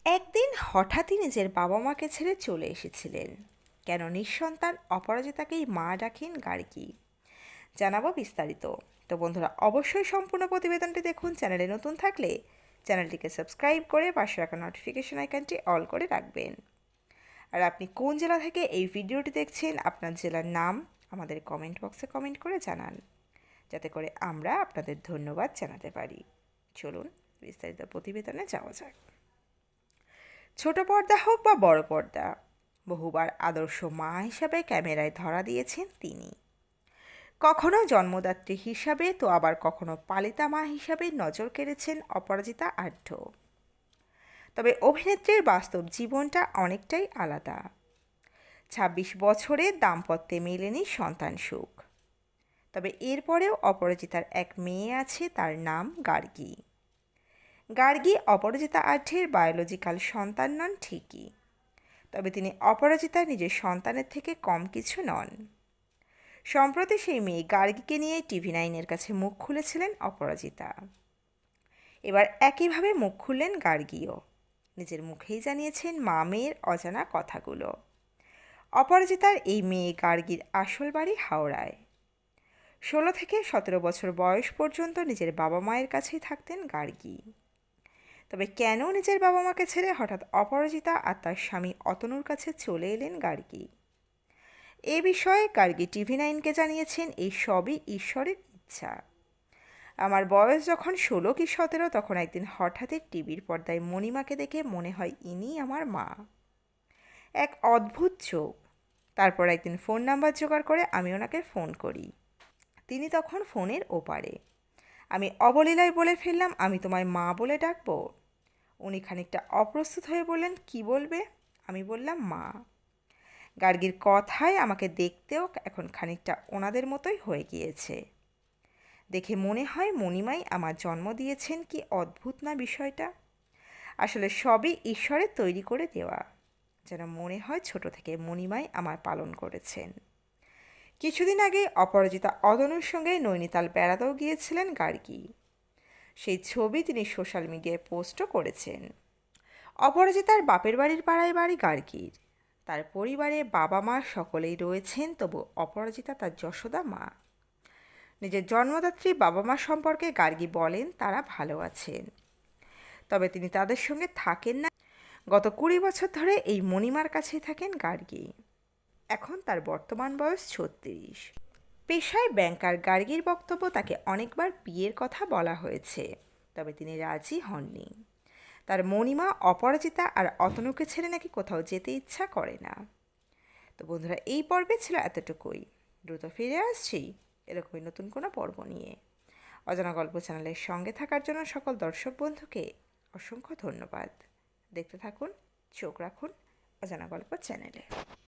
একদিন হঠাৎই নিজের বাবা মাকে ছেড়ে চলে এসেছিলেন। কেন নিঃসন্তান অপরাজিতাকেই মা ডাকেন গার্গী, জানাবো বিস্তারিত। তো বন্ধুরা, অবশ্যই সম্পূর্ণ প্রতিবেদনটি দেখুন। চ্যানেলে নতুন থাকলে চ্যানেলটিকে সাবস্ক্রাইব করে পাশে রাখা নোটিফিকেশন আইকনটি অল করে রাখবেন। আর আপনি কোন জেলা থেকে এই ভিডিওটি দেখছেন, আপনার জেলার নাম আমাদের কমেন্ট বক্সে কমেন্ট করে জানান, যাতে করে আমরা আপনাদের ধন্যবাদ জানাতে পারি। চলুন বিস্তারিত প্রতিবেদনে যাওয়া যাক। ছোট পর্দা হোক বা বড় পর্দা, বহুবার আদর্শ মা হিসাবে ক্যামেরায় ধরা দিয়েছেন তিনি। কখনো জন্মদাত্রী হিসাবে, তো আবার কখনো পালিতা মা হিসাবে নজর কেড়েছেন অপরাজিতা আঢ্য। তবে অভিনেত্রীর বাস্তব জীবনটা অনেকটাই আলাদা। ২৬ বছরের দাম্পত্যে মেলেনি সন্তান সুখ। তবে এরপরেও অপরাজিতার এক মেয়ে আছে, তার নাম গার্গী। গার্গী অপরাজিতা আঢ্যের বায়োলজিক্যাল সন্তান নন ঠিকই, তবে তিনি অপরাজিতার নিজের সন্তানের থেকে কম কিছু নন। সম্প্রতি সেই মেয়ে গার্গীকে নিয়ে TV9-এর কাছে মুখ খুলেছিলেন অপরাজিতা। এবার একইভাবে মুখ খুললেন গার্গীও। নিজের মুখেই জানিয়েছেন মা মেয়ের অজানা কথাগুলো। অপরাজিতার এই মেয়ে গার্গীর আসল বাড়ি হাওড়ায়। 16 থেকে 17 বছর বয়স পর্যন্ত নিজের বাবা মায়ের কাছেই থাকতেন গার্গী। তবে কেন নিজের বাবা মাকে ছেড়ে হঠাৎ অপরাজিতা আর তার স্বামী অতনুর কাছে চলে এলেন গার্গী, এ বিষয়ে গার্গী TV9-কে জানিয়েছেন, এই সবই ঈশ্বরের ইচ্ছা। আমার বয়স যখন 16 কি 17, তখন একদিন হঠাৎই টিভির পর্দায় মণিমাকে দেখে মনে হয় ইনি আমার মা। এক অদ্ভুত চোখ। তারপর একদিন ফোন নাম্বার জোগাড় করে আমি ওনাকে ফোন করি। তিনি তখন ফোনের ওপারে। আমি অবলীলায় বলে ফেললাম, আমি তোমায় মা বলে ডাকবো। উনি খানিকটা অপ্রস্তুত হয়ে বললেন, কি বলবে? আমি বললাম মা। গার্গীর কথায় আমাকে দেখতেও এখন খানিকটা ওনাদের মতোই হয়ে গিয়েছে। দেখে মনে হয় মণিমাই আমার জন্ম দিয়েছেন। কি অদ্ভুত না বিষয়টা! আসলে সবই ঈশ্বরের তৈরি করে দেওয়া। যেন মনে হয় ছোট থেকে মণিমাই আমার পালন করেছেন। কিছুদিন আগে অপরাজিতা অতনুর সঙ্গে নৈনিতাল বেড়াতেও গিয়েছিলেন গার্গী। সেই ছবি তিনি সোশ্যাল মিডিয়ায় পোস্টও করেছেন। অপরাজিতার বাপের বাড়ির পাড়ায় বাড়ি গার্গীর। তার পরিবারে বাবা মা সকলেই রয়েছেন, তবু অপরাজিতা তার যশোদা মা। নিজের জন্মদাত্রী বাবা মা সম্পর্কে গার্গী বলেন, তারা ভালো আছেন, তবে তিনি তাদের সঙ্গে থাকেন না। গত 20 বছর ধরে এই মণিমার কাছেই থাকেন গার্গী। এখন তার বর্তমান বয়স 36। পেশায় ব্যাংকার গার্গীর বক্তব্য, তাকে অনেকবার বিয়ের কথা বলা হয়েছে, তবে তিনি রাজি হননি। তার মণিমা অপরাজিতা আর অতনুকে ছেড়ে নাকি কোথাও যেতে ইচ্ছা করে না। তো বন্ধুরা, এই পর্বে ছিল এতটুকুই। দ্রুত ফিরে আসছি এরকমই নতুন কোনো পর্ব নিয়ে। অজানা গল্প চ্যানেলের সঙ্গে থাকার জন্য সকল দর্শক বন্ধুকে অসংখ্য ধন্যবাদ। দেখতে থাকুন, চোখ রাখুন অজানা গল্প চ্যানেলে।